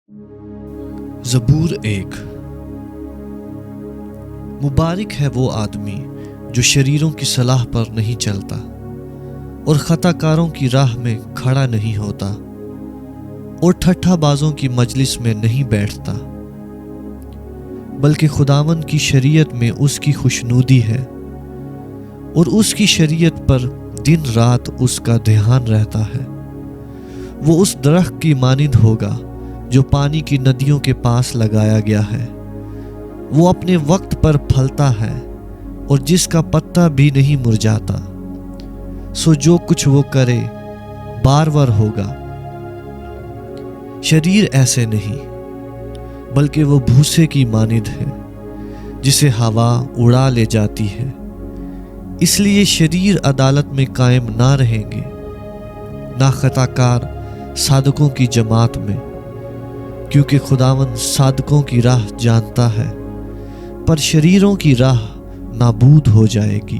ज़बूर 1। मुबारक है वो आदमी जो शरीरों की सलाह पर नहीं चलता और खताकारों की राह में खड़ा नहीं होता और ठट्ठाबाजों की मजलिस में नहीं बैठता, बल्कि खुदावंद की शरीयत में उसकी खुशनूदी है और उसकी शरीयत पर दिन रात उसका ध्यान रहता है। वो उस दरख्त की मानिंद होगा जो पानी की नदियों के पास लगाया गया है। वो अपने वक्त पर फलता है और जिसका पत्ता भी नहीं मुरझाता। सो जो कुछ वो करे बारवर होगा। शरीर ऐसे नहीं, बल्कि वो भूसे की मानिंद है जिसे हवा उड़ा ले जाती है। इसलिए शरीर अदालत में कायम ना रहेंगे, ना खताकार सादकों की जमात में, क्योंकि खुदावंद सादकों की राह जानता है, पर शरीरों की राह नाबूद हो जाएगी।